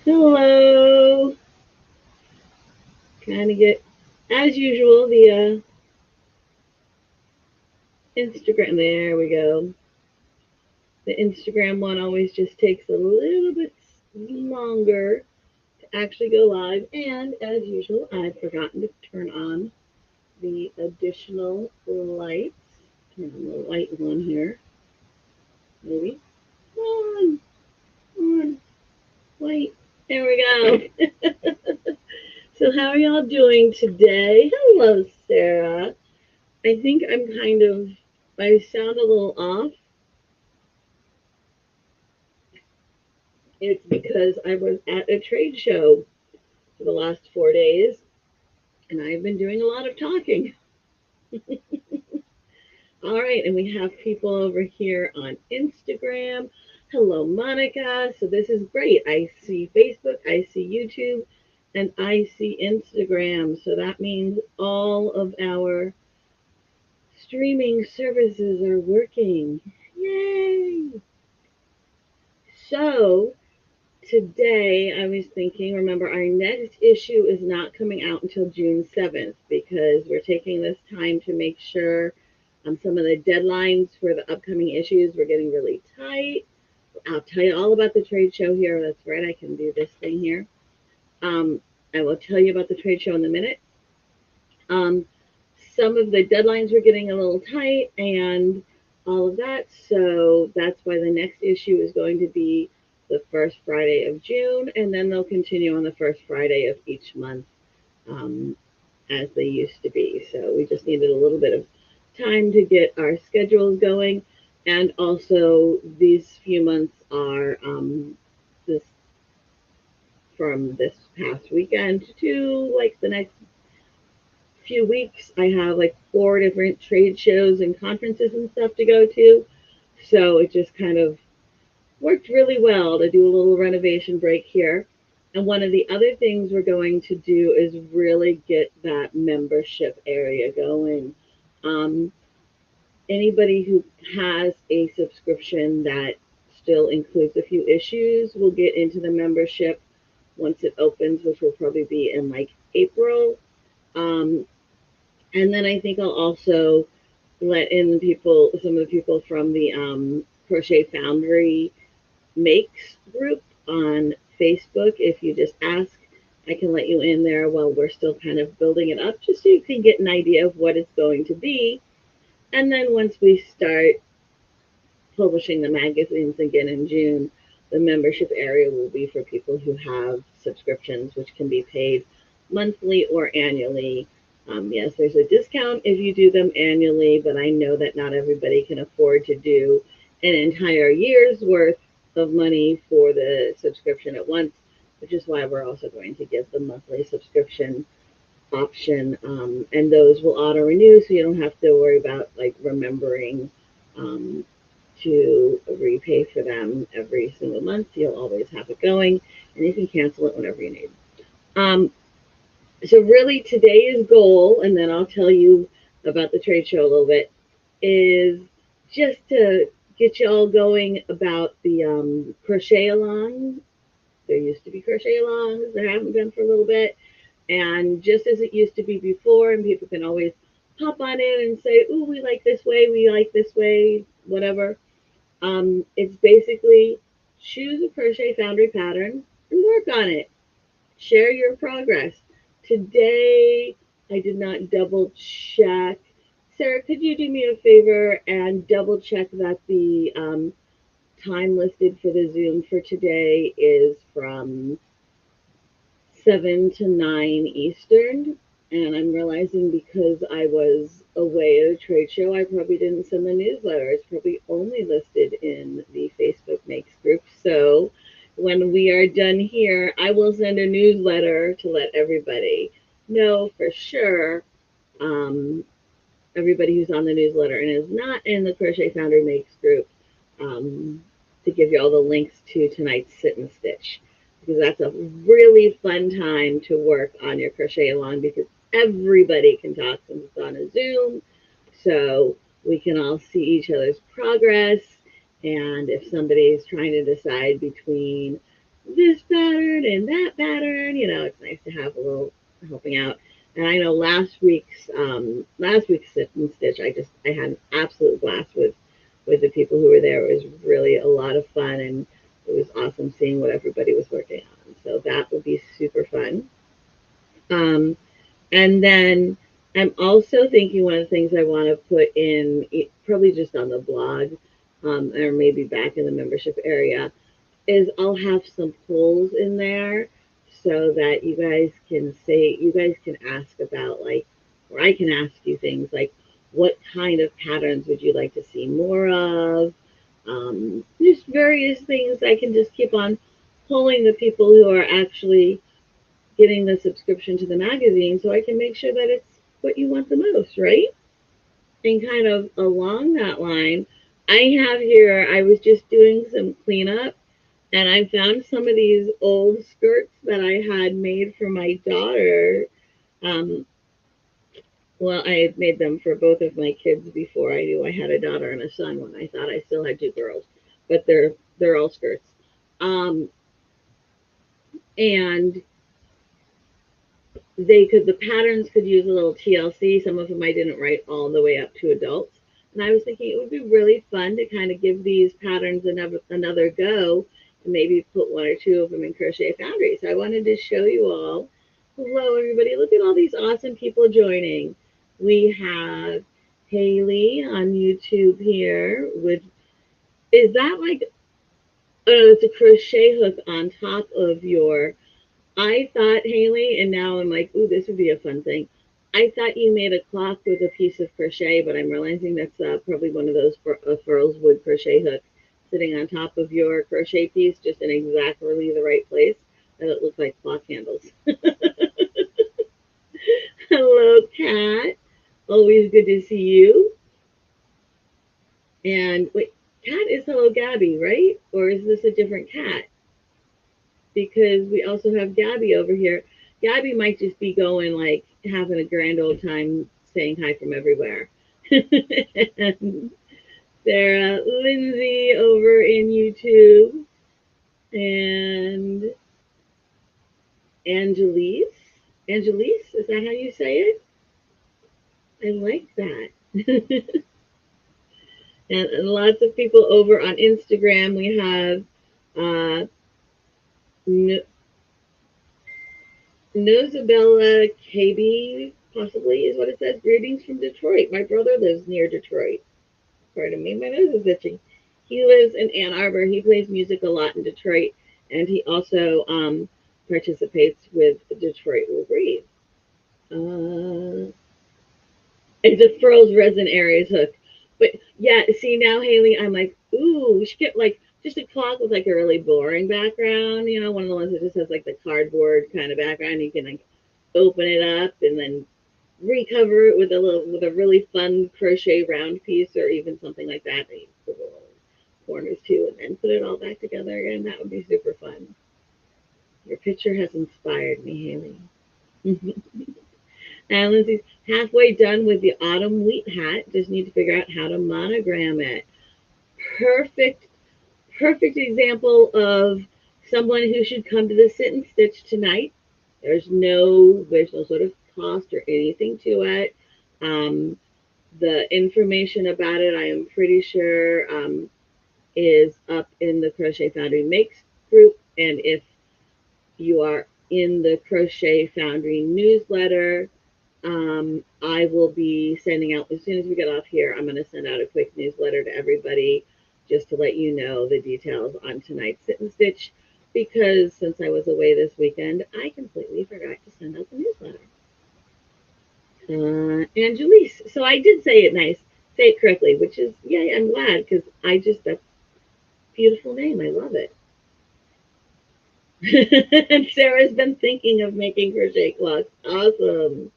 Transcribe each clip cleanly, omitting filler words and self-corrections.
Hello. Trying to get, as usual, the Instagram. There we go. The Instagram one always just takes a little bit longer to actually go live. And as usual, I've forgotten to turn on the additional lights. Turn on the light one here. Maybe. Come on, light. There we go. So how are y'all doing today? Hello, Sarah. I think I sound a little off. It's because I was at a trade show for the last 4 days and I've been doing a lot of talking. All right, and we have people over here on Instagram. Hello, Monica. So this is great. I see Facebook, I see YouTube, and I see Instagram. So that means all of our streaming services are working. Yay! So today I was thinking, remember, our next issue is not coming out until June 7th because we're taking this time to make sure some of the deadlines for the upcoming issues were getting really tight. I'll tell you all about the trade show here. That's right, I can do this thing here. Um, I will tell you about the trade show in a minute. Um, some of the deadlines were getting a little tight and all of that, so that's why the next issue is going to be the first Friday of June, and then they'll continue on the first Friday of each month um, as they used to be. So we just needed a little bit of time to get our schedules going, and also these few months are this from this past weekend to like the next few weeks. I have like 4 different trade shows and conferences and stuff to go to, so it just kind of worked really well to do a little renovation break here. And one of the other things we're going to do is really get that membership area going. Um, Anybody who has a subscription that still includes a few issues will get into the membership once it opens, which will probably be in like April. Um, and then I think I'll also let in people, some of the people from the Crochet Foundry Makes group on Facebook. If you just ask, I can let you in there while we're still kind of building it up, just so you can get an idea of what it's going to be. And then once we start publishing the magazines again in June, the membership area will be for people who have subscriptions, which can be paid monthly or annually. Yes, there's a discount if you do them annually, but I know that not everybody can afford to do an entire year's worth of money for the subscription at once, which is why we're also going to give the monthly subscription option, and those will auto renew, so you don't have to worry about like remembering um, to repay for them every single month. You'll always have it going, and you can cancel it whenever you need. Um, so really, today's goal, and then I'll tell you about the trade show a little bit, is just to get you all going about the Crochet Along. There used to be Crochet Alongs. There haven't been for a little bit. And just as it used to be before, and people can always pop on in and say, ooh, we like this way, we like this way, whatever. It's basically choose a Crochet Foundry pattern and work on it. Share your progress. Today, I did not double check. Sarah, could you do me a favor and double check that the time listed for the Zoom for today is from 7 to 9 Eastern? And I'm realizing because I was away at a trade show, I probably didn't send the newsletter. It's probably only listed in the Facebook Makes group. So when we are done here, I will send a newsletter to let everybody know for sure. Um, Everybody who's on the newsletter and is not in the Crochet Foundry Makes group, um, to give you all the links to tonight's Sit and Stitch, because that's a really fun time to work on your crochet along, because everybody can talk since it's on a Zoom, so we can all see each other's progress. And if somebody's trying to decide between this pattern and that pattern. You know, it's nice to have a little helping out. And I know last week's sit and stitch, I had an absolute blast with the people who were there. It was really a lot of fun, and it was awesome seeing what everybody was working on. So that will be super fun. Um, and then I'm also thinking one of the things I want to put in, probably just on the blog, or maybe back in the membership area, is I'll have some polls in there so that you guys can ask about, like, or I can ask you things like, what kind of patterns would you like to see more of? Just various things. I can just keep on polling the people who are actually getting the subscription to the magazine so I can make sure that it's what you want the most, right? And kind of along that line, I have here, I was just doing some cleanup and I found some of these old skirts that I had made for my daughter. Um, well, I had made them for both of my kids before I knew I had a daughter and a son when I thought I still had two girls, but they're all skirts. Um, and the patterns could use a little TLC. Some of them I didn't write all the way up to adults. And I was thinking it would be really fun to kind of give these patterns another go and maybe put one or two of them in Crochet Foundry. So I wanted to show you all. Hello, everybody. Look at all these awesome people joining. We have Haley on YouTube here with, is that like, oh, it's a crochet hook on top of your, I thought, Haley, and now I'm like, ooh, this would be a fun thing. I thought you made a clock with a piece of crochet, but I'm realizing that's probably one of those Furls wood crochet hooks sitting on top of your crochet piece, just in exactly the right place, that it looks like clock handles. Hello, Kat. Always good to see you. And wait, Kat is Hello Gabby, right? Or is this a different Kat? Because we also have Gabby over here. Gabby might just be going like having a grand old time saying hi from everywhere. And Sarah, Lindsay over in YouTube, and Angelise. Angelise, is that how you say it? I like that. And lots of people over on Instagram. We have uh, Nosabella KB, possibly is what it says. Greetings from Detroit. My brother lives near Detroit. Pardon me, my nose is itching. He lives in Ann Arbor. He plays music a lot in Detroit, and he also participates with Detroit Will Breathe. Uh, it's a Furls Resin Aries hook. But yeah, see now, Haley, I'm like, ooh, we should get like just a clock with like a really boring background, you know, one of the ones that just has like the cardboard kind of background. You can like open it up and then recover it with a really fun crochet round piece or even something like that. And you put little corners too, and then put it all back together again. That would be super fun. Your picture has inspired me, Haley. And Lindsay's halfway done with the autumn wheat hat. Just need to figure out how to monogram it. Perfect, perfect example of someone who should come to the sit and stitch tonight. There's no sort of cost or anything to it. Um, the information about it, I am pretty sure, is up in the Crochet Foundry Makes group. And if you are in the Crochet Foundry newsletter, I will be sending out, as soon as we get off here, I'm going to send out a quick newsletter to everybody just to let you know the details on tonight's sit and stitch, because since I was away this weekend, I completely forgot to send out the newsletter. Angelise. So I did say it nice, say it correctly, which is, yeah, I'm glad, because that's a beautiful name. I love it. And Sarah's been thinking of making crochet cloths. Awesome.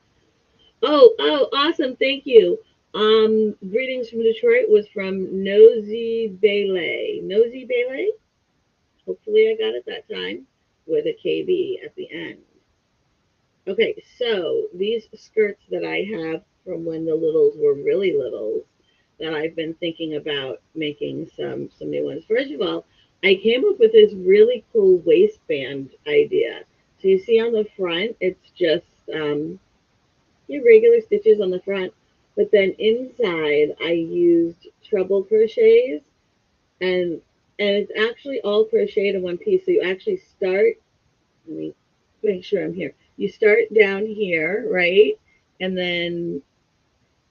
Awesome. Thank you. Greetings from Detroit was from Nosy Bailey. Nosy Bailey? Hopefully I got it that time with a KB at the end. Okay, so these skirts that I have from when the littles were really little, that I've been thinking about making some new ones. First of all, I came up with this really cool waistband idea. So you see on the front, it's just your regular stitches on the front, but then inside I used treble crochets, and it's actually all crocheted in one piece. So you actually start. Let me make sure I'm here. You start down here, right, and then,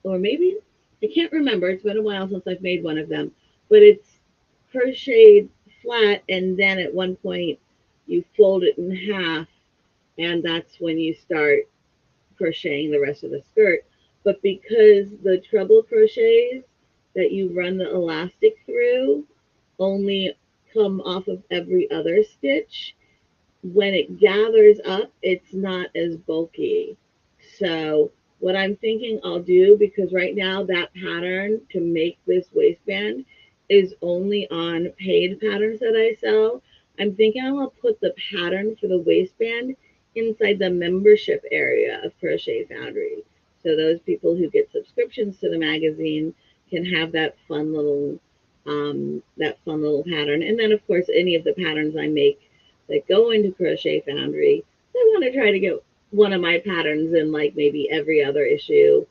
or maybe I can't remember. It's been a while since I've made one of them, but it's crocheted flat, and then at one point you fold it in half, and that's when you start crocheting the rest of the skirt. But because the treble crochets that you run the elastic through only come off of every other stitch, when it gathers up, it's not as bulky. So what I'm thinking I'll do, because right now that pattern to make this waistband is only on paid patterns that I sell, I'm thinking I'll put the pattern for the waistband inside the membership area of Crochet Foundry. So those people who get subscriptions to the magazine can have that fun little pattern. And then of course any of the patterns I make that go into Crochet Foundry, I want to try to get one of my patterns in like maybe every other issue.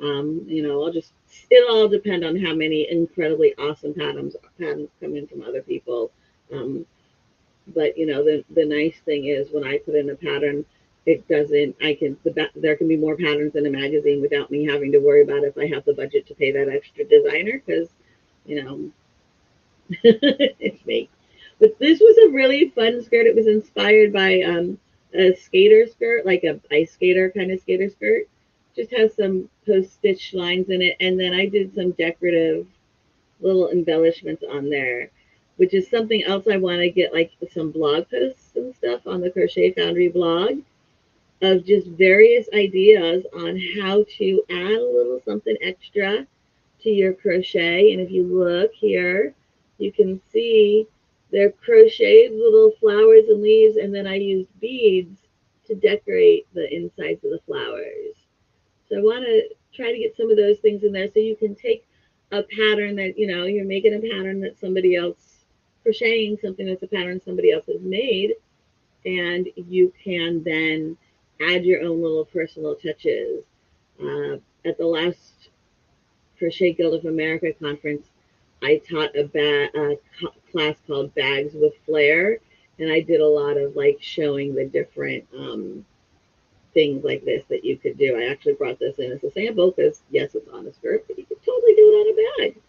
It'll all depend on how many incredibly awesome patterns come in from other people. Um, but the nice thing is when I put in a pattern, it doesn't. There can be more patterns in a magazine without me having to worry about if I have the budget to pay that extra designer because you know it's me. But this was a really fun skirt. It was inspired by a skater skirt, like a ice skater kind of skater skirt. Just has some post stitch lines in it, and then I did some decorative little embellishments on there, which is something else I want to get like some blog posts and stuff on the Crochet Foundry blog of just various ideas on how to add a little something extra to your crochet. And if you look here, you can see they're crocheted little flowers and leaves, and then I used beads to decorate the insides of the flowers. So I want to try to get some of those things in there so you can take a pattern that, you're making a pattern that somebody else, crocheting something that's a pattern somebody else has made, and you can then add your own little personal touches. At the last Crochet Guild of America conference, I taught a class called Bags with Flair, and I did a lot of like showing the different things like this that you could do. I actually brought this in as a sample because yes, it's on a skirt, but you could totally do it on a bag.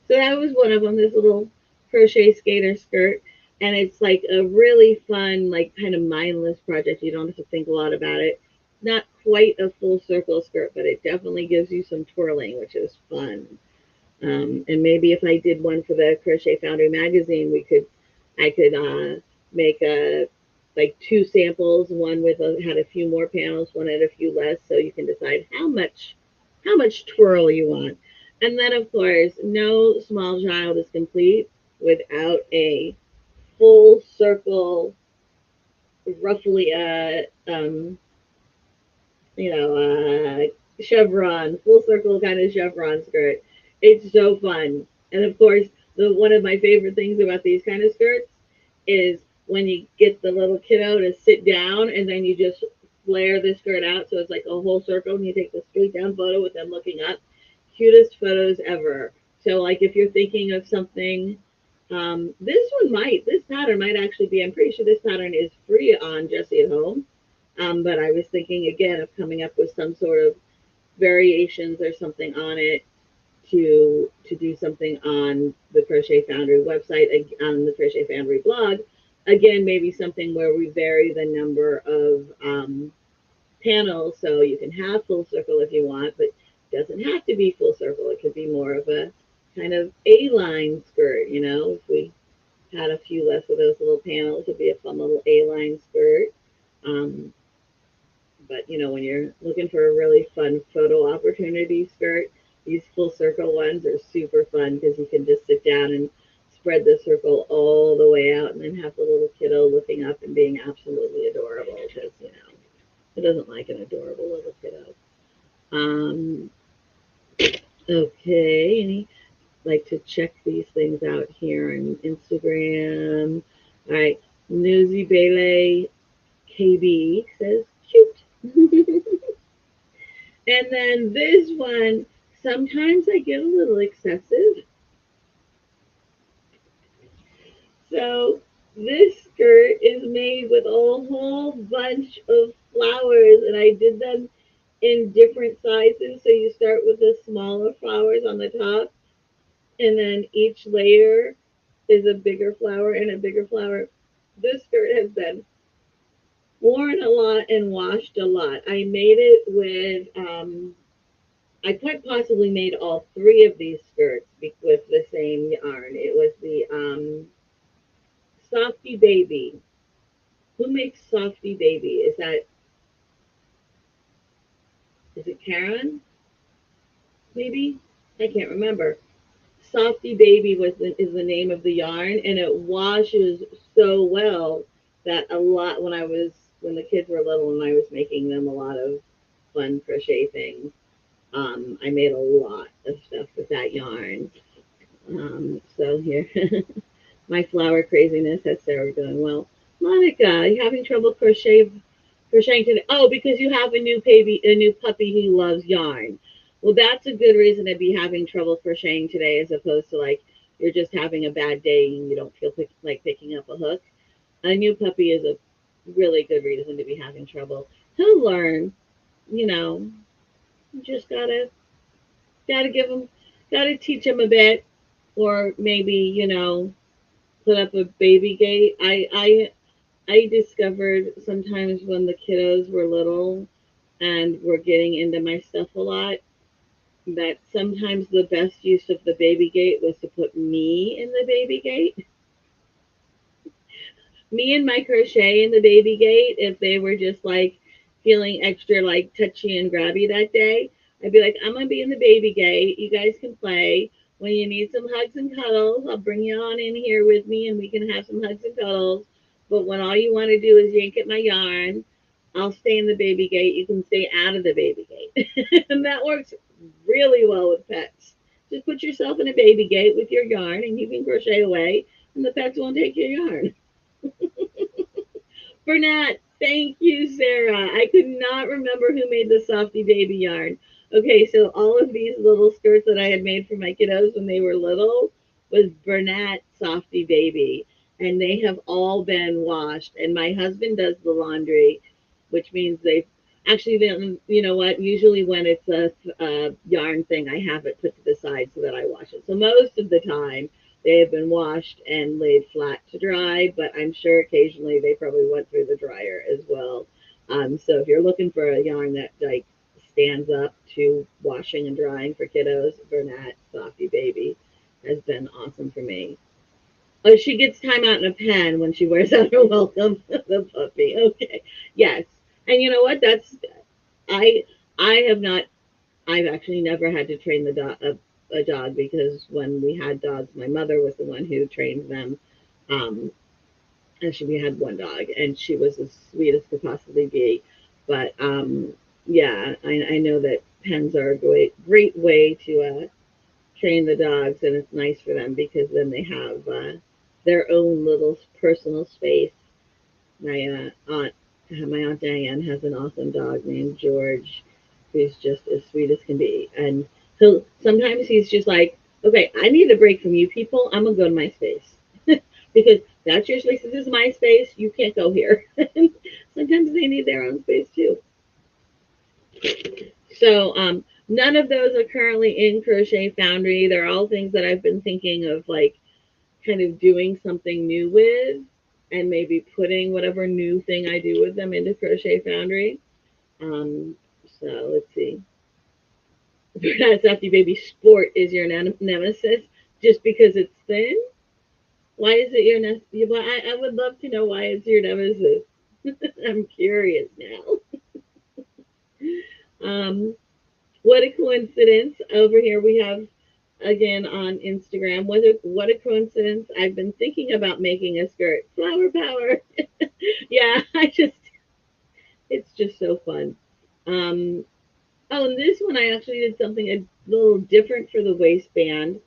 So that was one of them, this little crochet skater skirt. And it's like a really fun, like kind of mindless project. You don't have to think a lot about it. Not quite a full circle skirt, but it definitely gives you some twirling, which is fun. And maybe if I did one for the Crochet Foundry magazine, I could make like two samples. One with had a few more panels, one had a few less, so you can decide how much twirl you want. And then of course, no small child is complete without a full circle, roughly chevron, full circle kind of chevron skirt. It's so fun. And of course, one of my favorite things about these kind of skirts is when you get the little kiddo to sit down and then you just flare the skirt out so it's like a whole circle and you take the straight down photo with them looking up. Cutest photos ever. So like if you're thinking of something, this pattern might actually be, I'm pretty sure this pattern is free on Jessie at Home. But I was thinking again of coming up with some sort of variations or something on it to do something on the Crochet Foundry website, on the Crochet Foundry blog. Again, maybe something where we vary the number of panels, so you can have full circle if you want, but it doesn't have to be full circle. It could be more of a kind of A-line skirt, if we had a few less of those little panels, it'd be a fun little A-line skirt. Um, but when you're looking for a really fun photo opportunity skirt, these full circle ones are super fun because you can just sit down and spread the circle all the way out and then have the little kiddo looking up and being absolutely adorable because, who doesn't like an adorable little kiddo? Okay, like to check these things out here on Instagram. All right, Newsy Bele KB says cute. And then this one, sometimes I get a little excessive. So this skirt is made with a whole bunch of flowers, and I did them in different sizes. So you start with the smaller flowers on the top, and then each layer is a bigger flower and a bigger flower. This skirt has been worn a lot and washed a lot. I made it with, I quite possibly made all three of these skirts with the same yarn. It was the Softy Baby. Who makes Softy Baby? Is it Karen? Maybe? I can't remember. Softy Baby is the name of the yarn, and it washes so well that a lot when the kids were little and I was making them a lot of fun crochet things. I made a lot of stuff with that yarn. So here, my flower craziness has Sarah doing well. Monica, are you having trouble crocheting today? Oh, because you have a new puppy who loves yarn. Well, that's a good reason to be having trouble crocheting today, as opposed to like you're just having a bad day and you don't feel like picking up a hook. A new puppy is a really good reason to be having trouble. He'll learn, you know. You just gotta give him, gotta teach him a bit, or maybe put up a baby gate. I discovered sometimes when the kiddos were little and were getting into my stuff a lot that sometimes the best use of the baby gate was to put me in the baby gate. Me and my crochet in the baby gate, if they were just like feeling extra like touchy and grabby that day, I'd be like, I'm gonna be in the baby gate. You guys can play. When you need some hugs and cuddles, I'll bring you on in here with me and we can have some hugs and cuddles. But when all you want to do is yank at my yarn, I'll stay in the baby gate. You can stay out of the baby gate. And that works really well with pets. Just put yourself in a baby gate with your yarn and you can crochet away and the pets won't take your yarn. Bernat, thank you, Sarah. I could not remember who made the Softy Baby yarn. Okay, so all of these little skirts that I had made for my kiddos when they were little was Bernat Softy Baby. And they have all been washed. And my husband does the laundry, which means they actually, then, you know what? Usually when it's a yarn thing, I have it put to the side so that I wash it. So most of the time, they have been washed and laid flat to dry, but I'm sure occasionally they probably went through the dryer as well. So if you're looking for a yarn that like stands up to washing and drying for kiddos, Bernat Softy Baby has been awesome for me. Oh, she gets time out in a pen when she wears out her welcome, the puppy. Okay, yes, and you know what? I I have not I've actually never had to train a dog because when we had dogs, my mother was the one who trained them. Um, Actually, we had one dog, and she was as sweet as could possibly be. But yeah, I know that pens are a great way to train the dogs, and it's nice for them because then they have their own little personal space. My aunt Diane has an awesome dog named George, who's just as sweet as can be. And sometimes he's just like, okay, I need a break from you people. I'm gonna go to my space because that's your space. This is my space. You can't go here. Sometimes they need their own space too. So none of those are currently in Crochet Foundry. They're all things that I've been thinking of, like kind of doing something new with, and maybe putting whatever new thing I do with them into Crochet Foundry. Um, so let's see. Bernard's Softy Baby Sport is your nemesis just because it's thin. Why is it your nemesis? I would love to know why it's your nemesis. I'm curious now. Um, what a coincidence. Over here we have again on Instagram. What a coincidence. I've been thinking about making a skirt. Flower power. Yeah, it's just so fun. Um, oh, and this one I actually did something a little different for the waistband.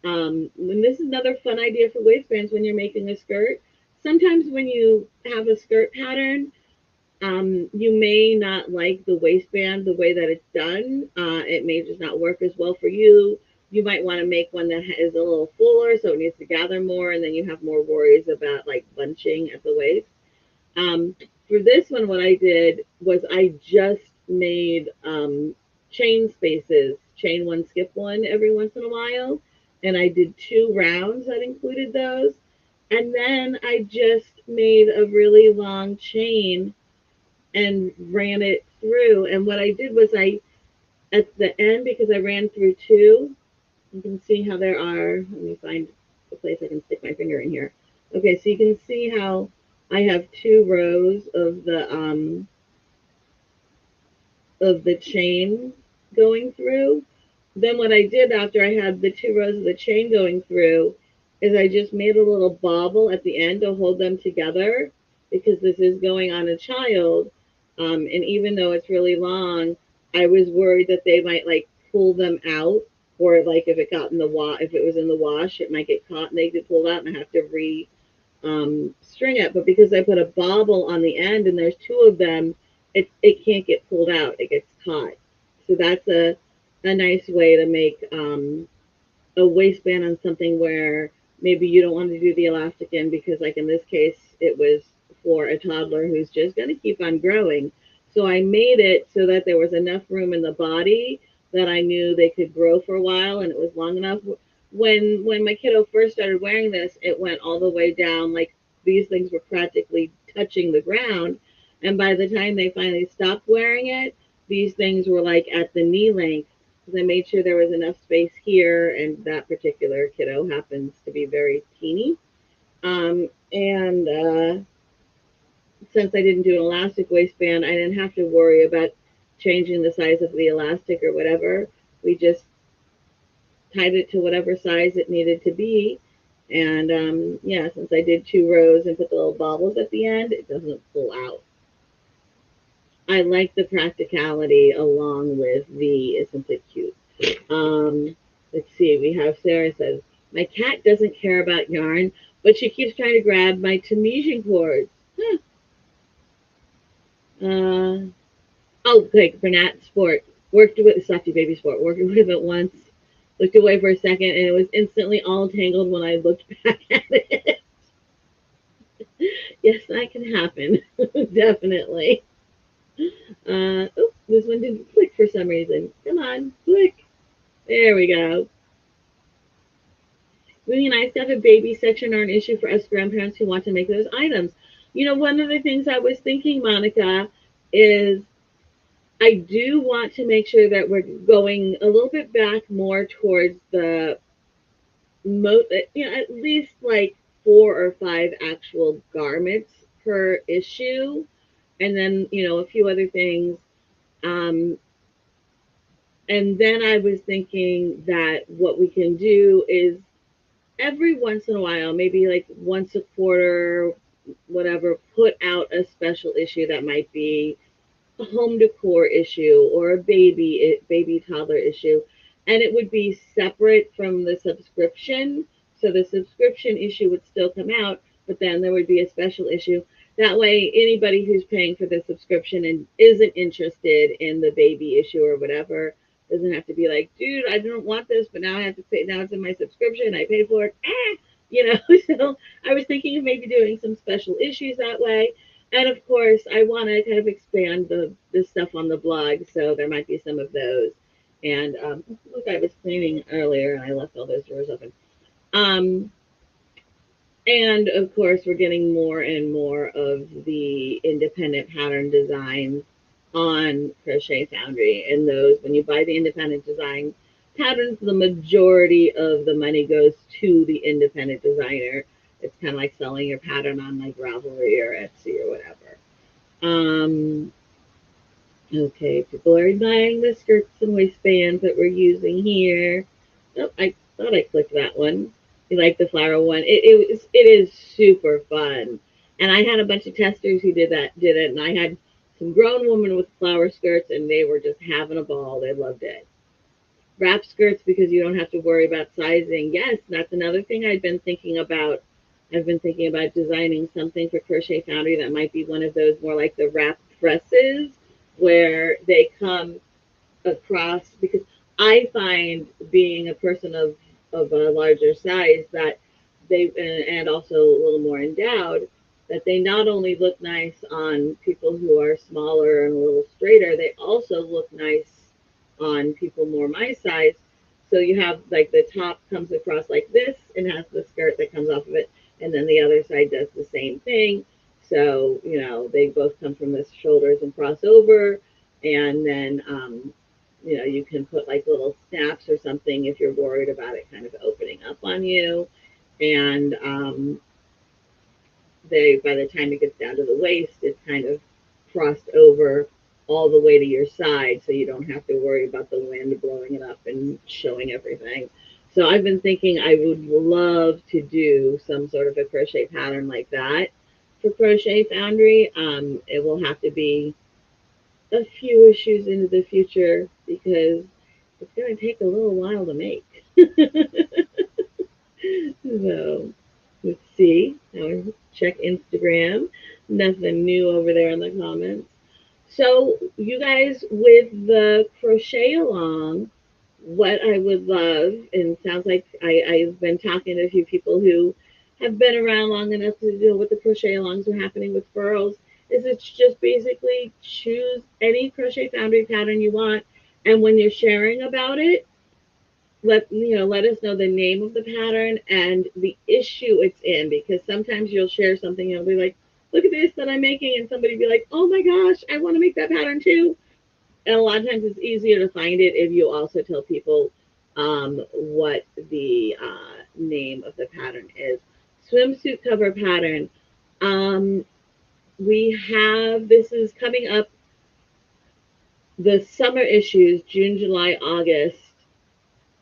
And this is another fun idea for waistbands when you're making a skirt. Sometimes when you have a skirt pattern, you may not like the waistband the way that it's done. It may just not work as well for you. You might want to make one that is a little fuller, so it needs to gather more, and then you have more worries about like bunching at the waist. Um, for this one, what I did was I just made chain spaces, chain one, skip one every once in a while, and I did 2 rounds that included those. And then I just made a really long chain and ran it through. And what I did was at the end, because I ran through 2, you can see how there are, let me find a place I can stick my finger in here. Okay, so you can see how I have 2 rows of the chain going through. Then what I did after I had the 2 rows of the chain going through is I just made a little bobble at the end to hold them together because this is going on a child. And even though it's really long, I was worried that they might like pull them out, or like if it got in the if it was in the wash, it might get caught and they get pulled out and I have to string it. But because I put a bobble on the end and there's 2 of them, it can't get pulled out. It gets caught. So that's a nice way to make a waistband on something where maybe you don't want to do the elastic in because, like in this case, it was for a toddler who's just going to keep on growing. So I made it so that there was enough room in the body that I knew they could grow for a while, and it was long enough. When my kiddo first started wearing this, it went all the way down. Like these things were practically touching the ground, and by the time they finally stopped wearing it, these things were like at the knee length because I made sure there was enough space here, and that particular kiddo happens to be very teeny. And since I didn't do an elastic waistband, I didn't have to worry about changing the size of the elastic or whatever. We just tied it to whatever size it needed to be. And yeah, since I did 2 rows and put the little bobbles at the end, it doesn't pull out. I like the practicality along with the isn't it cute. Let's see, we have Sarah says, my cat doesn't care about yarn, but she keeps trying to grab my Tunisian cords. Huh. Oh, like Bernat Sport. Worked with Softy Baby Sport. Worked with it once. Looked away for a second, and it was instantly all tangled when I looked back at it. Yes, that can happen. Definitely. Oh, this one didn't click for some reason. Come on, click. There we go. Really nice to have a baby section or an issue for us grandparents who want to make those items. You know, one of the things I was thinking, Monica, is I do want to make sure that we're going a little bit back more towards the at least like 4 or 5 actual garments per issue, and then a few other things. Um, and then I was thinking that what we can do is every once in a while, maybe like once a quarter, whatever, put out a special issue that might be a home decor issue or a baby toddler issue, and it would be separate from the subscription. So the subscription issue would still come out, but then there would be a special issue. That way, anybody who's paying for the subscription and isn't interested in the baby issue or whatever doesn't have to be like, dude, I don't want this, but now I have to pay. Now it's in my subscription. I paid for it. So I was thinking of maybe doing some special issues that way. And of course, I want to kind of expand the stuff on the blog, so there might be some of those. And look, I was cleaning earlier, and I left all those drawers open. Um, and of course, we're getting more and more of the independent pattern designs on Crochet Foundry. And those, when you buy the independent design patterns, the majority of the money goes to the independent designer. It's kind of like selling your pattern on like Ravelry or Etsy or whatever. Okay, people are buying the skirts and waistbands that we're using here. Oh, I thought I clicked that one. You like the flower one? It is super fun. And I had a bunch of testers who did it, and I had some grown women with flower skirts, and they were just having a ball. They loved it. wrap skirts because you don't have to worry about sizing. Yes, that's another thing I've been thinking about. I've been thinking about designing something for Crochet Foundry that might be one of those more like the wrap dresses where they come across, because I find, being a person of a larger size, that they, and also a little more endowed, that they not only look nice on people who are smaller and a little straighter, they also look nice on people more my size. So you have like the top comes across like this and has the skirt that comes off of it, and then the other side does the same thing. So, you know, they both come from the shoulders and cross over, and then you know, you can put like little snaps or something if you're worried about it kind of opening up on you. And they, by the time it gets down to the waist, it's kind of crossed over all the way to your side, so you don't have to worry about the wind blowing it up and showing everything. So I've been thinking I would love to do some sort of a crochet pattern like that for Crochet Foundry. It will have to be a few issues into the future because it's going to take a little while to make. So let's see. Now check Instagram. Nothing new over there in the comments. So you guys, with the Crochet Along, what I would love, and it sounds like I've been talking to a few people who have been around long enough to deal with the Crochet Alongs are happening with furls, is it's just basically choose any Crochet Foundry pattern you want, and when you're sharing about it, let us know the name of the pattern and the issue it's in, because sometimes you'll share something and you'll be like, look at this that I'm making, and somebody be like, oh my gosh, I want to make that pattern too. And a lot of times it's easier to find it if you also tell people what the name of the pattern is. Swimsuit cover pattern. Um, we have, this is coming up, the summer issues, June, July, August.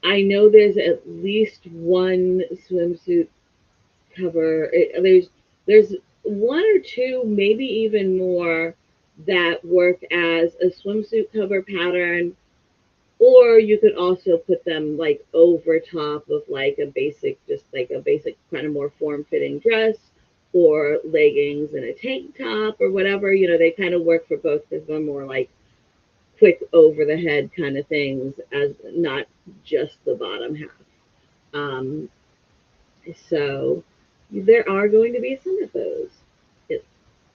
I know there's at least one swimsuit cover. There's one or two, maybe even more, that work as a swimsuit cover pattern, or you could also put them like over top of like a basic, just like a basic kind of more form-fitting dress, or leggings and a tank top or whatever. You know, they kind of work for both because they're more like quick over the head kind of things, as not just the bottom half. Um, so there are going to be some of those. It,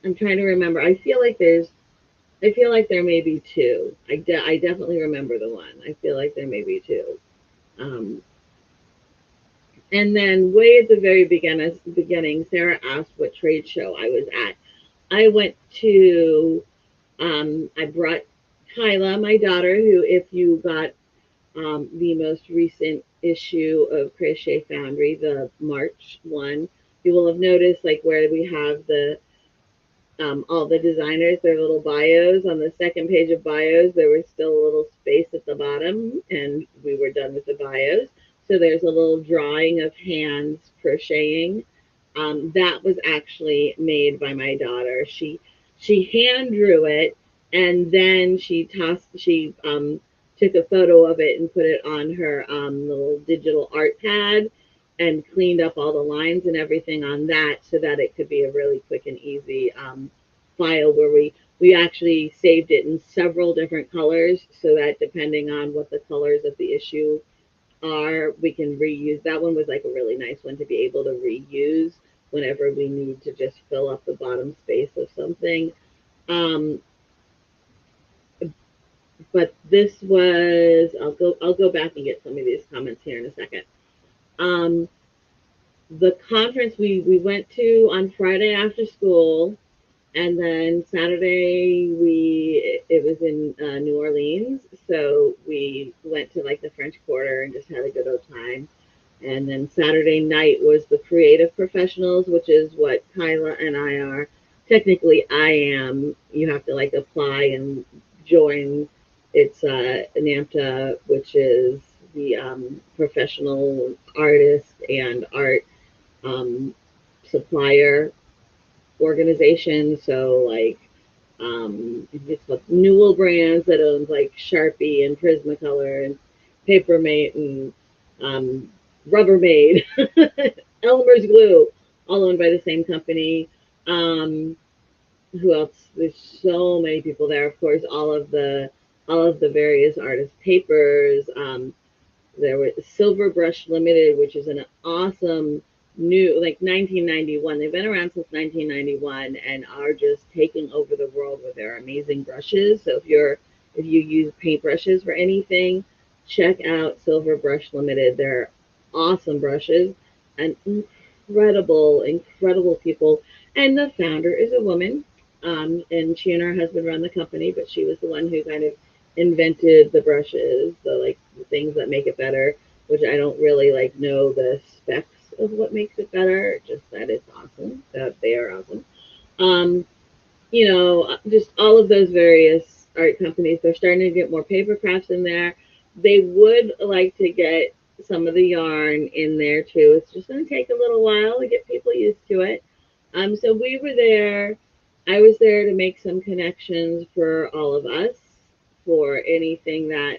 I'm trying to remember. I feel like there may be two. I definitely remember the one. I feel like there may be two. Um, and then way at the very beginning, Sarah asked what trade show I was at. I went to, I brought Kyla, my daughter, who, if you got the most recent issue of Crochet Foundry, the March one, you will have noticed like where we have the all the designers, their little bios. On the second page of bios, there was still a little space at the bottom, and we were done with the bios. So there's a little drawing of hands crocheting. That was actually made by my daughter. She hand drew it, and then she took a photo of it and put it on her little digital art pad, and cleaned up all the lines and everything on that so that it could be a really quick and easy file, where we actually saved it in several different colors, so that depending on what the colors of the issue are, we can reuse. That one was like a really nice one to be able to reuse whenever we need to just fill up the bottom space of something. Um, but this was, I'll go back and get some of these comments here in a second. The conference we went to on Friday after school, and then Saturday it was in New Orleans, so we went to like the French Quarter and just had a good old time. And then Saturday night was the Creative Professionals, which is what Kyla and I are. Technically, I am. You have to like apply and join. It's NAMTA, which is the professional artist and art um, supplier organization. So like it's called Newell Brands, that owns like Sharpie and Prismacolor, and Papermate and Rubbermaid, Elmer's Glue, all owned by the same company. Um, who else? There's so many people there. Of course, all of the various artist papers. There was Silver Brush Limited, which is an awesome new, like 1991. They've been around since 1991 and are just taking over the world with their amazing brushes. So if you use paintbrushes for anything, check out Silver Brush Limited. They're awesome brushes and incredible people. And the founder is a woman, and she and her husband run the company, but she was the one who kind of invented the brushes, the things that make it better, which I don't really like know the specs of what makes it better, just that it's awesome, that they are awesome. Um, just all of those various art companies, they're starting to get more paper crafts in there. They would like to get some of the yarn in there too. It's just going to take a little while to get people used to it. So we were there. I was there to make some connections for all of us for anything that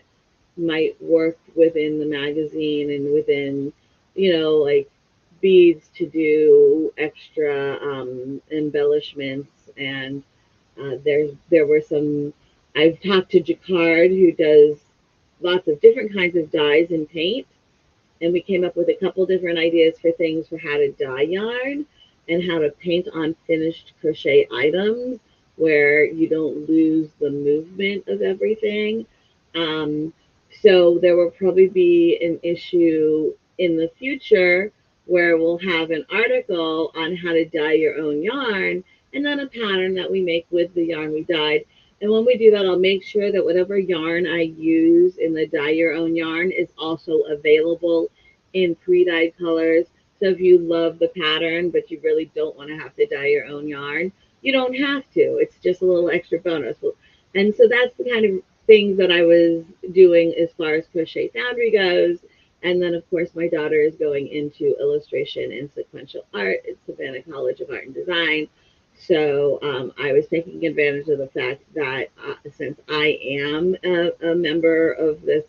might work within the magazine and within, like beads to do extra embellishments. And there were some. I've talked to Jacquard, who does lots of different kinds of dyes and paint, and we came up with a couple different ideas for things for how to dye yarn and how to paint on finished crochet items where you don't lose the movement of everything. Um, so there will probably be an issue in the future where we'll have an article on how to dye your own yarn and then a pattern that we make with the yarn we dyed. And when we do that, I'll make sure that whatever yarn I use in the dye your own yarn is also available in pre-dyed colors. So if you love the pattern, but you really don't want to have to dye your own yarn, you don't have to. It's just a little extra bonus. And so that's the kind of things that I was doing as far as Crochet Foundry goes. And then, of course, my daughter is going into illustration and sequential art at Savannah College of Art and Design. So I was taking advantage of the fact that since I am a member of this,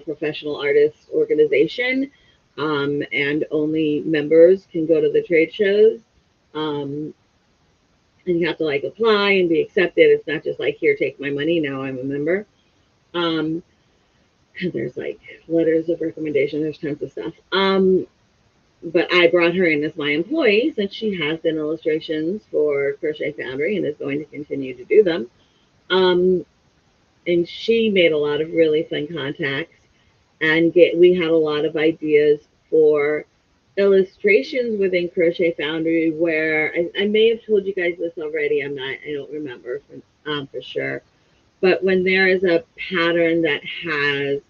professional artist organization, and only members can go to the trade shows, um, and you have to like apply and be accepted. It's not just like, here, take my money. Now I'm a member. Um, there's like letters of recommendation. There's tons of stuff. But I brought her in as my employee since she has done illustrations for Crochet Foundry and is going to continue to do them. And she made a lot of really fun contacts, and we had a lot of ideas for illustrations within Crochet Foundry where I may have told you guys this already. I don't remember for sure. But when there is a pattern that has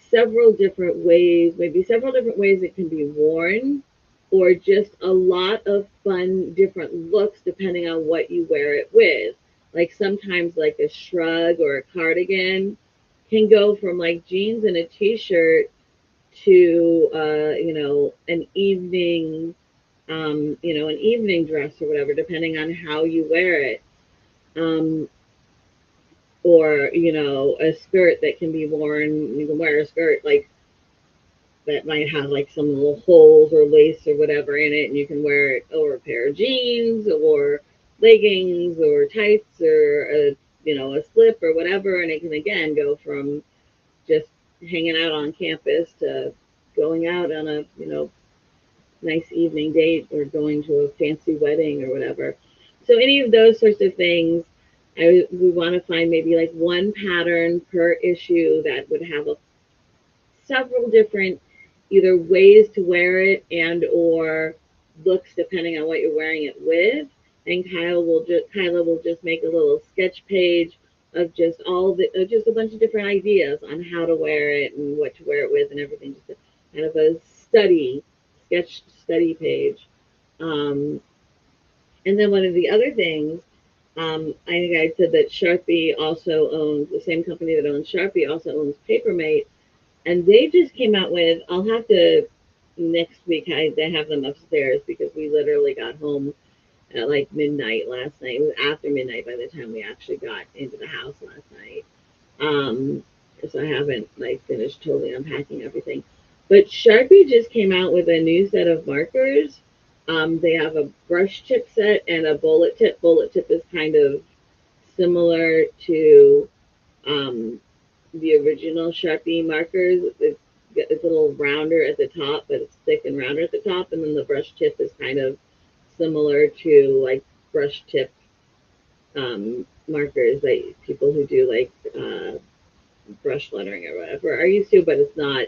several different ways, maybe several different ways it can be worn, or just a lot of fun different looks depending on what you wear it with. Like sometimes like a shrug or a cardigan can go from like jeans and a t-shirt to an evening dress or whatever, depending on how you wear it. Um, or a skirt that can be worn. You can wear a skirt like that might have like some little holes or lace or whatever in it, and you can wear it over a pair of jeans or leggings or tights or a slip or whatever, and it can again go from just hanging out on campus to going out on a nice evening date or going to a fancy wedding or whatever. So any of those sorts of things, we want to find maybe like one pattern per issue that would have several different either ways to wear it and or looks depending on what you're wearing it with. And Kyla will just make a little sketch page of just just a bunch of different ideas on how to wear it and what to wear it with and everything. Just kind of a sketch study page. Um, and then one of the other things, I think I said that Sharpie also owns, the same company that owns Sharpie also owns Papermate, and they just came out with, I'll have to, next week, they have them upstairs because we literally got home at like midnight last night. It was after midnight by the time we actually got into the house last night. Um, so I haven't like finished totally unpacking everything. But Sharpie just came out with a new set of markers. They have a brush tip set and a bullet tip. Bullet tip is kind of similar to um, the original Sharpie markers. It's a little rounder at the top, but it's thick and rounder at the top. And then the brush tip is kind of similar to like brush tip markers that people who do like brush lettering or whatever are used to, but it's not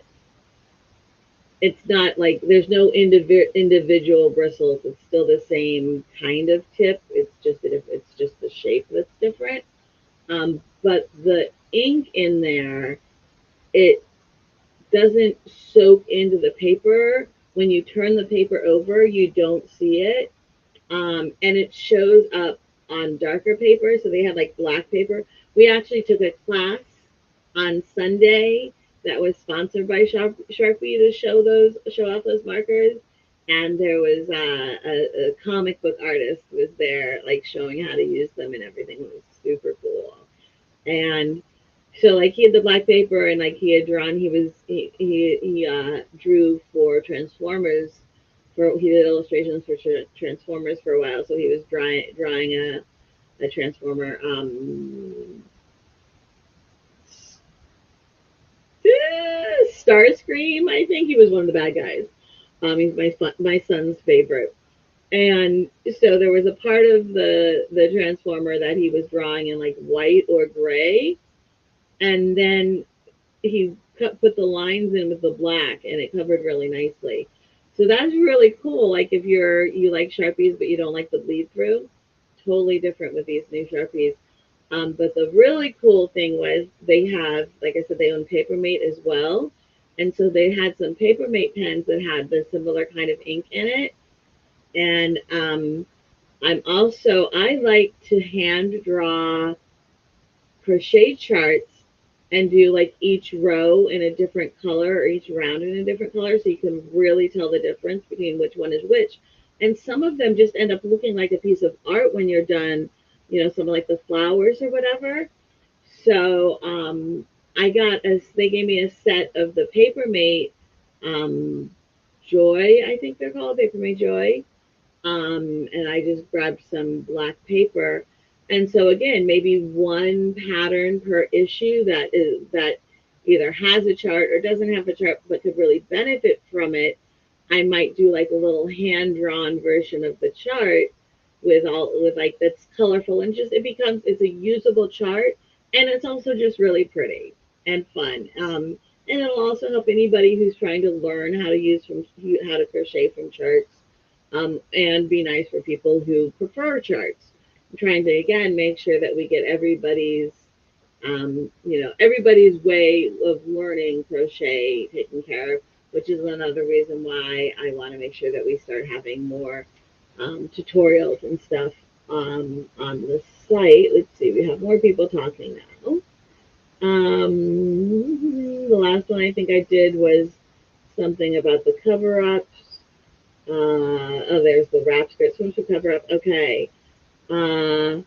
like there's no individual bristles. It's still the same kind of tip. It's just the shape that's different. But the ink in there, it doesn't soak into the paper. When you turn the paper over, you don't see it, and it shows up on darker paper. So they had like black paper. We actually took a class on Sunday that was sponsored by Sharpie to show off those markers. And there was a comic book artist was there, like showing how to use them and everything. It was super cool. And so like he had the black paper and like he had drawn. He drew for Transformers. He did illustrations for Transformers for a while. So he was drawing a Transformer. Starscream, I think he was one of the bad guys. He's my son's favorite. And so there was a part of the Transformer that he was drawing in like white or gray, and then he put the lines in with the black, and it covered really nicely. So that's really cool. Like if you like Sharpies but you don't like the bleed through, totally different with these new Sharpies. But the really cool thing was they have, like I said, they own Papermate as well. And so they had some Papermate pens that had the similar kind of ink in it. And I like to hand draw crochet charts and do like each row in a different color or each round in a different color so you can really tell the difference between which one is which. And some of them just end up looking like a piece of art when you're done, some like the flowers or whatever. So they gave me a set of the Papermate Joy, I think they're called, Papermate Joy. And I just grabbed some black paper. And so again, maybe one pattern per issue that either has a chart or doesn't have a chart, but could really benefit from it. I might do like a little hand drawn version of the chart with like that's colorful and just it's a usable chart, and it's also just really pretty and fun. And it'll also help anybody who's trying to learn how to crochet from charts, and be nice for people who prefer charts. I'm trying to again make sure that we get everybody's way of learning crochet taken care of, which is another reason why I want to make sure that we start having more tutorials and stuff on the site. Let's see, we have more people talking now. The last one I think I did was something about the cover ups. There's the wrap skirt swimsuit cover up. Okay. All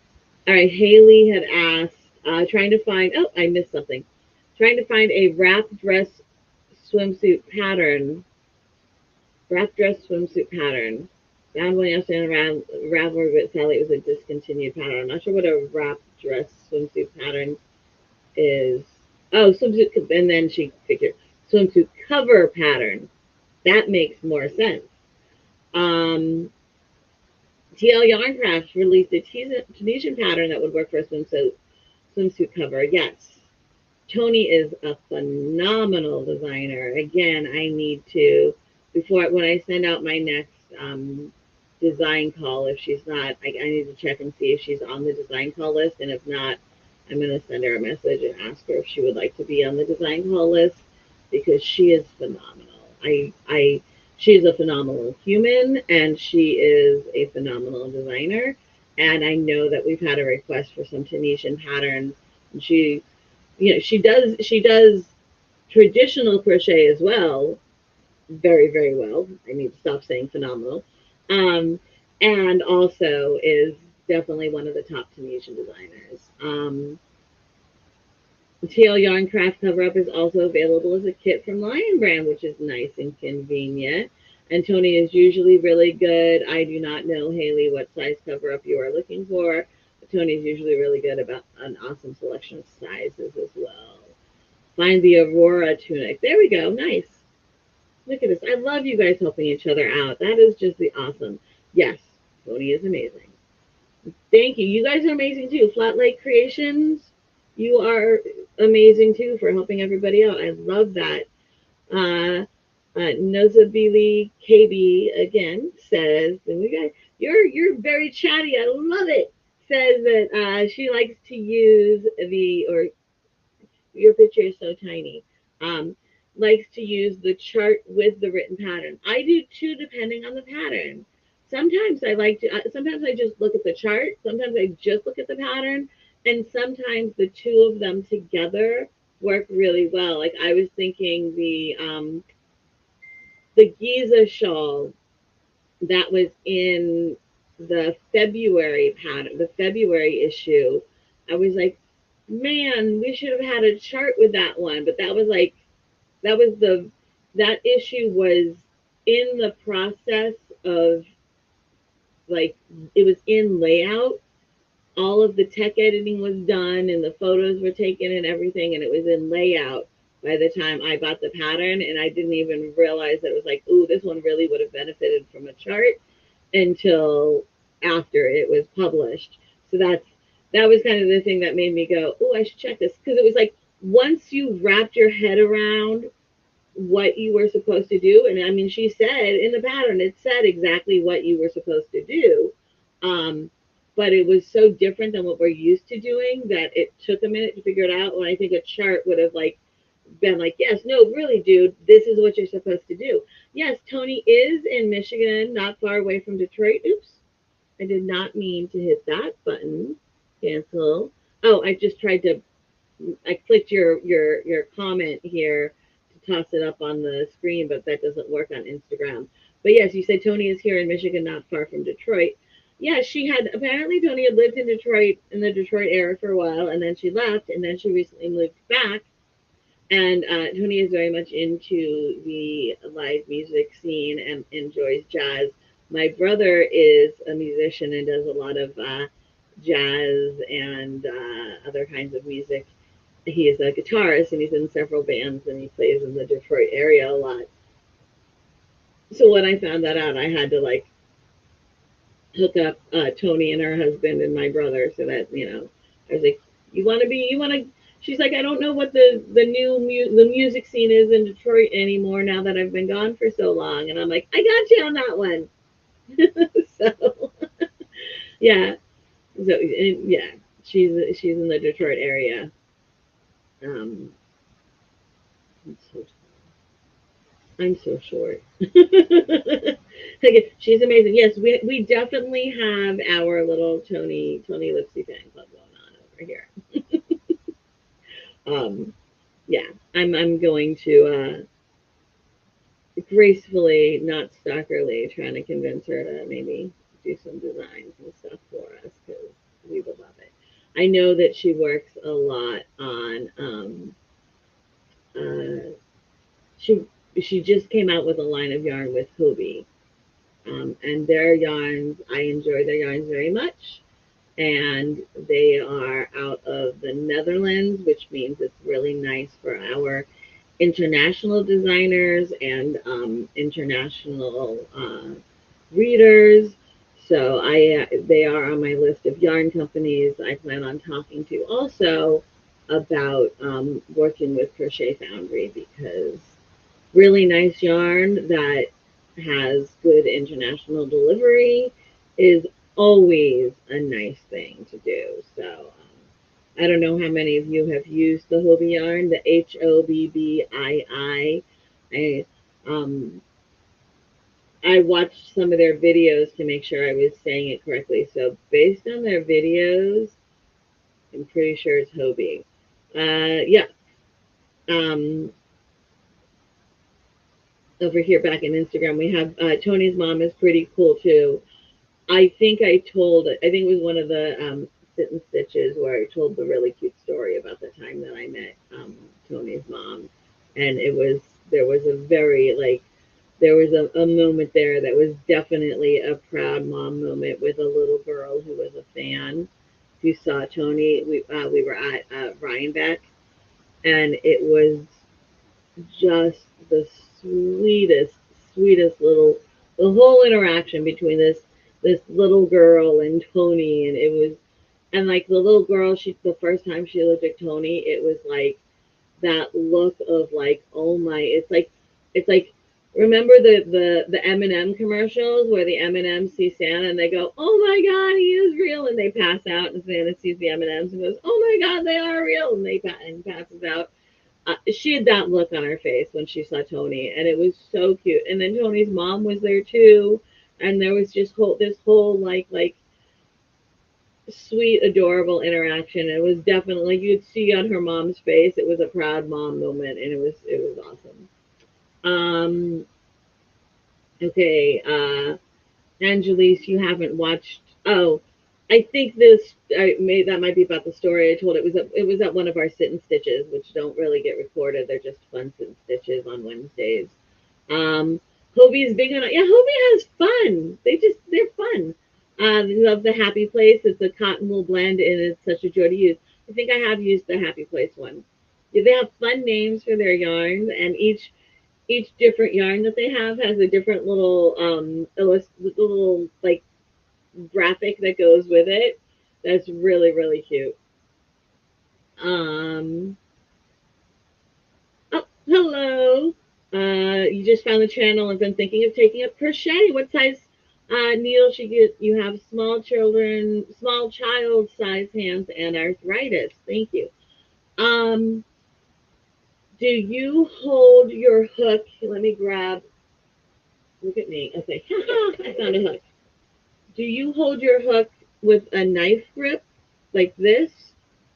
right. Haley had asked, trying to find. Oh, I missed something. Trying to find a wrap dress swimsuit pattern. Wrap dress swimsuit pattern. Found one yesterday on Ravelry, but sadly it was a discontinued pattern. I'm not sure what a wrap dress swimsuit pattern is. Oh, swimsuit, and then she figured swimsuit cover pattern. That makes more sense. TL Yarn Crafts released a Tunisian pattern that would work for a swimsuit cover. Yes, Tony is a phenomenal designer. Again, I need to when I send out my next design call. If she's not, I need to check and see if she's on the design call list, and if not, I'm going to send her a message and ask her if she would like to be on the design call list because she is phenomenal. She's a phenomenal human and she is a phenomenal designer. And I know that we've had a request for some Tunisian patterns. And she does traditional crochet as well, very, very well. I need to stop saying phenomenal. Um, and also is definitely one of the top Tunisian designers. Teal Yarn Craft Cover Up is also available as a kit from Lion Brand, which is nice and convenient. And Tony is usually really good. I do not know, Haley, what size cover up you are looking for. But Tony's usually really good about an awesome selection of sizes as well. Find the Aurora tunic. There we go. Nice. Look at this. I love you guys helping each other out. That is just the awesome. Yes, Tony is amazing. Thank you. You guys are amazing too. Flat Lake Creations, you are amazing too for helping everybody out. I love that. Nozabili KB again says, and we got you're very chatty. I love it. Says that she likes to use or your picture is so tiny. Um, Likes to use the chart with the written pattern. I do too, depending on the pattern. Sometimes I like to. Sometimes I just look at the chart. Sometimes I just look at the pattern, and sometimes the two of them together work really well. Like I was thinking the Giza shawl that was in the February pattern, the February issue. I was like, man, we should have had a chart with that one. But that was like, that was the, that issue was in the process of like, it was in layout. All of the tech editing was done and the photos were taken and everything. And it was in layout by the time I bought the pattern. And I didn't even realize that it was like, ooh, this one really would have benefited from a chart until after it was published. So that was kind of the thing that made me go, oh, I should check this, because it was like once you wrapped your head around what you were supposed to do, and I mean, she said in the pattern, it said exactly what you were supposed to do, but it was so different than what we're used to doing that it took a minute to figure it out. When I think a chart would have like been like, yes, no, really, dude, this is what you're supposed to do. Yes, Tony is in Michigan, not far away from Detroit. Oops, I did not mean to hit that button. Cancel. Oh, I just tried to. I clicked your comment here to toss it up on the screen, but that doesn't work on Instagram. But yes, you said Tony is here in Michigan, not far from Detroit. Yeah, she had apparently Tony had lived in Detroit in the Detroit area for a while, and then she left, and then she recently moved back. And Tony is very much into the live music scene and enjoys jazz. My brother is a musician and does a lot of jazz and other kinds of music. He is a guitarist and he's in several bands and he plays in the Detroit area a lot. So when I found that out, I had to like hook up Tony and her husband and my brother so that I was like, you want to. She's like, I don't know what the music scene is in Detroit anymore now that I've been gone for so long, and I'm like, I got you on that one. So yeah, so yeah, she's in the Detroit area. Um, I'm so short. Okay, she's amazing. Yes, we definitely have our little Tony Lipsy fan club going on over here. Um, yeah, I'm going to gracefully, not stalkerly, trying to convince her to maybe do some designs and stuff for us because we would love it. I know that she works a lot on uh, she she just came out with a line of yarn with Hobie. And their yarns, I enjoy their yarns very much. And they are out of the Netherlands, which means it's really nice for our international designers and international readers. So they are on my list of yarn companies I plan on talking to also about working with Crochet Foundry, because really nice yarn that has good international delivery is always a nice thing to do. So I don't know how many of you have used the Hobbii yarn, the Hobbii. I I watched some of their videos to make sure I was saying it correctly. So based on their videos, I'm pretty sure it's Hobbii. Yeah. Um, Over here back in Instagram, we have Tony's mom is pretty cool too. I think it was one of the Sit and Stitches where I told the really cute story about the time that I met Tony's mom, and there was a very like there was a moment there that was definitely a proud mom moment with a little girl who was a fan who saw Tony. We were at Rhinebeck, and it was just the sweetest little, the whole interaction between this little girl and Tony, and it was, and like the little girl, the first time she looked at Tony, it was like that look of like, oh my, it's like, remember the M&M commercials where the M&Ms see Santa and they go, oh my God, he is real, and they pass out, and Santa sees the M&Ms and goes, oh my God, they are real, and and passes out. She had that look on her face when she saw Tony, and it was so cute. And then Tony's mom was there too, and there was just this whole like sweet, adorable interaction. It was definitely, you could see on her mom's face, it was a proud mom moment, and it was awesome. Okay, Angelise, you haven't watched. Oh, I think that might be about the story I told. It was at one of our sit and stitches, which don't really get recorded. They're just fun sit and stitches on Wednesdays. Hobie is big on it. Yeah, Hobie has fun. They're fun. They love the Happy Place. It's a cotton wool blend, and it's such a joy to use. I think I have used the Happy Place one. Yeah, they have fun names for their yarns, and each different yarn that they have has a different little like graphic that goes with it. That's really cute. Um, oh, hello. You just found the channel and been thinking of taking up crochet. What size needle should you have? Small children, small child size hands and arthritis. Thank you. Um, do you hold your hook? Let me grab. Look at me. Okay, I found a hook. Do you hold your hook with a knife grip like this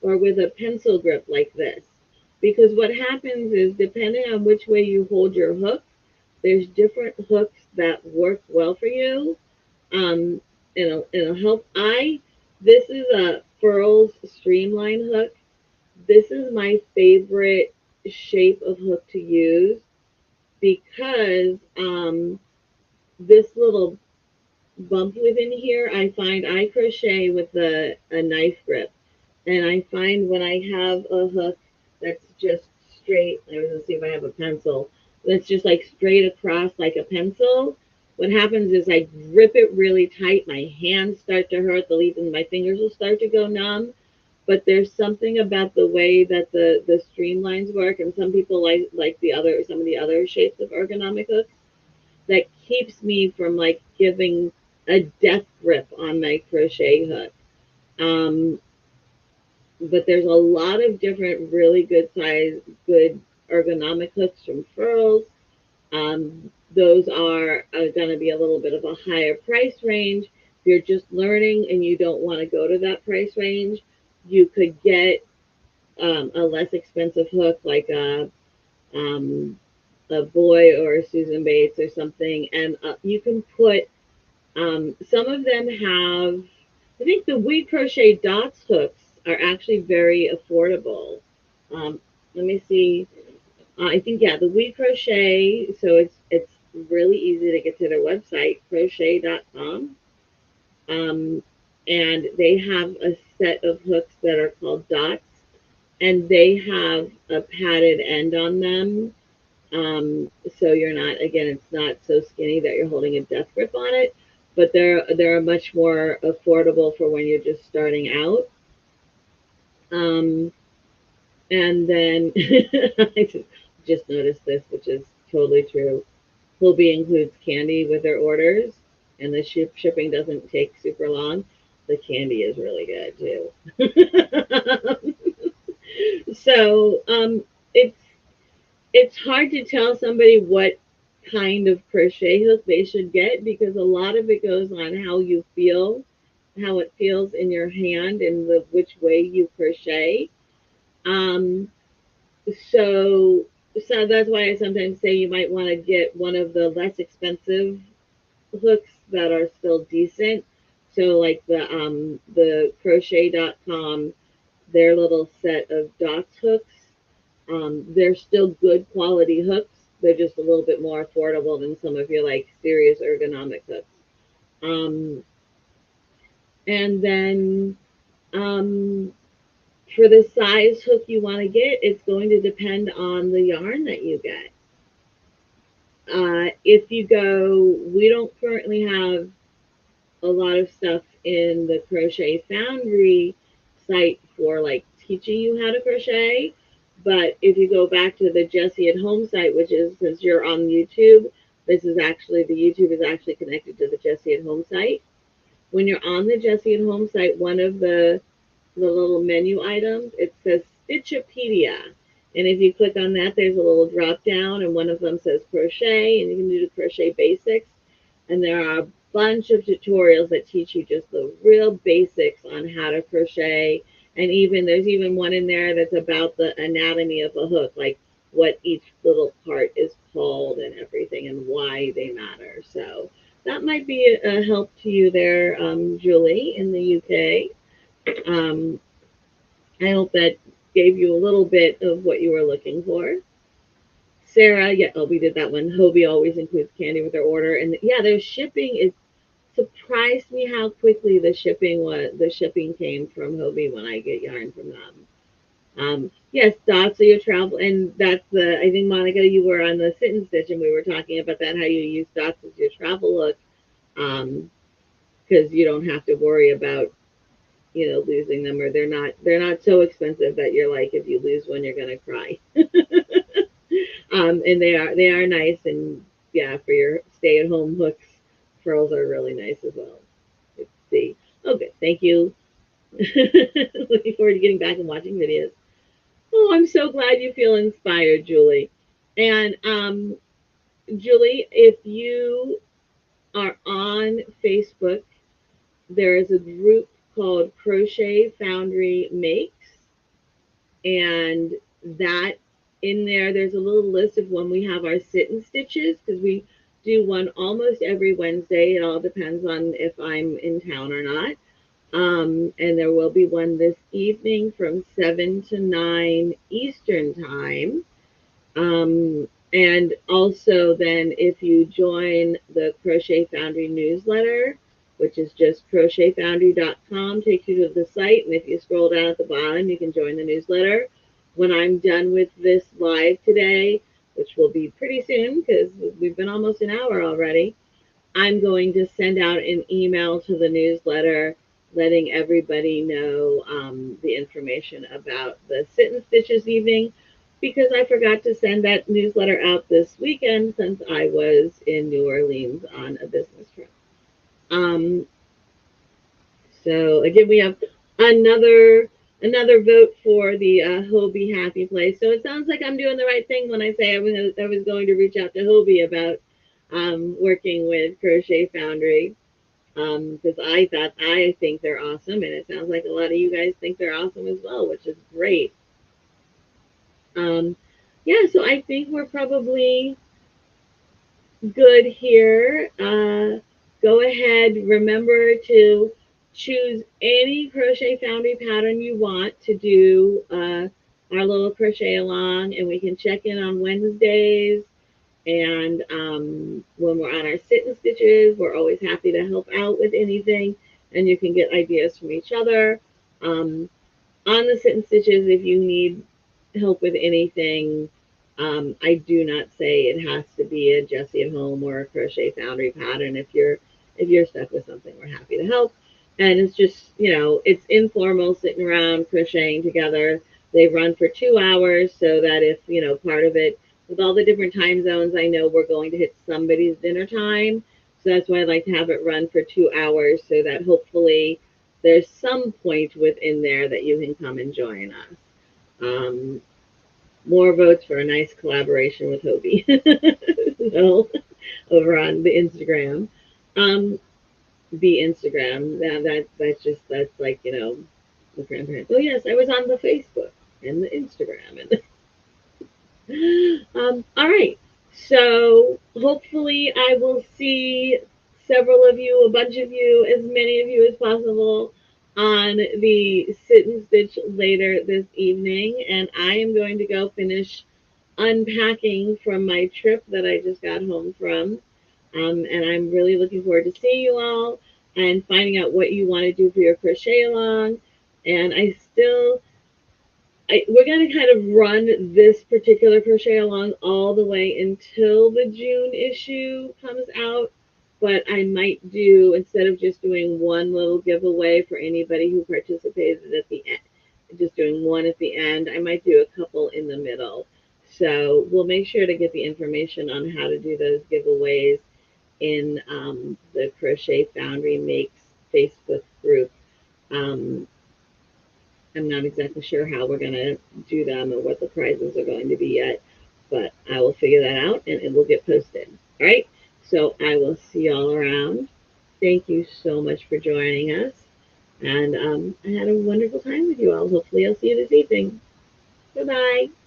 or with a pencil grip like this? Because what happens is, depending on which way you hold your hook, there's different hooks that work well for you. Um, it'll help. This is a Furls Streamline hook. This is my favorite shape of hook to use because this little bump within here, I find I crochet with a knife grip. And I find when I have a hook that's just straight, I was going to see if I have a pencil, that's just like straight across like a pencil, what happens is I grip it really tight, my hands start to hurt, and my fingers will start to go numb. But there's something about the way that the streamlines work, and some people like some of the other shapes of ergonomic hooks, that keeps me from like giving a death grip on my crochet hook. Um, but there's a lot of different really good ergonomic hooks from Furls. Those are going to be a little bit of a higher price range. If you're just learning and you don't want to go to that price range, you could get a less expensive hook like a Boy or a Susan Bates or something, and you can put some of them have. I think the We Crochet Dots hooks are actually very affordable. Let me see. I think the We Crochet. So it's really easy to get to their website, crochet.com. And they have a set of hooks that are called dots, and they have a padded end on them. So you're not, again, it's not so skinny that you're holding a death grip on it, but they're much more affordable for when you're just starting out. And then I just noticed this, which is totally true. Hobie includes candy with their orders, and the shipping doesn't take super long. The candy is really good too. So it's hard to tell somebody what kind of crochet hook they should get, because a lot of it goes on how you feel, how it feels in your hand, and which way you crochet. Um, so that's why I sometimes say you might want to get one of the less expensive hooks that are still decent, So like the crochet.com, their little set of dots hooks, they're still good quality hooks. They're just a little bit more affordable than some of your like serious ergonomic hooks. Um, and then um, for the size hook you want to get, it's going to depend on the yarn that you get. If you go, we don't currently have a lot of stuff in the Crochet Foundry site for like teaching you how to crochet. But if you go back to the Jessie at Home site, which is, since you're on YouTube, this is actually, the YouTube is actually connected to the Jessie at Home site. When you're on the Jessie at Home site, one of the little menu items, it says Stitchopedia. And if you click on that, there's a little drop down, and one of them says crochet, and you can do the crochet basics. And there are a bunch of tutorials that teach you just the real basics on how to crochet. And even there's even one in there that's about the anatomy of a hook, like what each little part is called and everything and why they matter. So that might be a help to you there, Julie, in the UK. I hope that gave you a little bit of what you were looking for. Sarah, yeah, oh, we did that one. Hobie always includes candy with their order, and yeah, their shipping is surprised me how quickly the shipping was. The shipping came from Hobie when I get yarn from them. Yes, dots are your travel, and that's the. I think Monica, you were on the sit and stitch, and we were talking about that, how you use dots as your travel look, because you don't have to worry about losing them, or they're not so expensive that you're like, if you lose one, you're gonna cry. And they are nice, and yeah, for your stay at home hooks, pearls are really nice as well. Let's see. Oh, good. Thank you. Looking forward to getting back and watching videos. Oh, I'm so glad you feel inspired, Julie. And Julie, if you are on Facebook, there is a group called Crochet Foundry Makes, and that in there's a little list of when we have our sit and stitches, because we do one almost every Wednesday. It all depends on if I'm in town or not. And there will be one this evening from 7 to 9 Eastern time. And also then if you join the Crochet Foundry newsletter, which is just crochetfoundry.com, takes you to the site. And if you scroll down at the bottom, you can join the newsletter. When I'm done with this live today, which will be pretty soon because we've been almost an hour already, I'm going to send out an email to the newsletter letting everybody know the information about the sit and stitches evening, because I forgot to send that newsletter out this weekend since I was in New Orleans on a business trip. Um, so again, we have another vote for the Hobie Happy Place. So it sounds like I'm doing the right thing when I say I was going to reach out to Hobie about working with Crochet Foundry, because I think they're awesome, and it sounds like a lot of you guys think they're awesome as well, which is great. Yeah, so I think we're probably good here. Go ahead, remember to choose any Crochet Foundry pattern you want to do our little crochet along, and we can check in on Wednesdays. And when we're on our sit and stitches, we're always happy to help out with anything, and you can get ideas from each other. On the sit and stitches, if you need help with anything, I do not say it has to be a Jessie at Home or a Crochet Foundry pattern. If you're stuck with something, we're happy to help. And it's just, it's informal, sitting around crocheting together. They run for 2 hours, so that if, part of it, with all the different time zones, I know we're going to hit somebody's dinner time. So that's why I like to have it run for 2 hours, so that hopefully there's some point within there that you can come and join us. More votes for a nice collaboration with Hobie. So, over on the Instagram. The Instagram. That's like, the grandparents. Oh yes, I was on the Facebook and the Instagram. And all right. So hopefully I will see several of you, a bunch of you, as many of you as possible on the sit and stitch later this evening. And I am going to go finish unpacking from my trip that I just got home from. And I'm really looking forward to seeing you all and finding out what you want to do for your crochet along. And we're going to kind of run this particular crochet along all the way until the June issue comes out. But I might do, instead of just doing one little giveaway for anybody who participated at the end, just doing one at the end, I might do a couple in the middle. So we'll make sure to get the information on how to do those giveaways in the Crochet Foundry Makes Facebook group. Um, I'm not exactly sure how we're going to do them or what the prizes are going to be yet, but I will figure that out and it will get posted. All right. So I will see you all around. Thank you so much for joining us. And I had a wonderful time with you all. Hopefully, I'll see you this evening. Bye bye.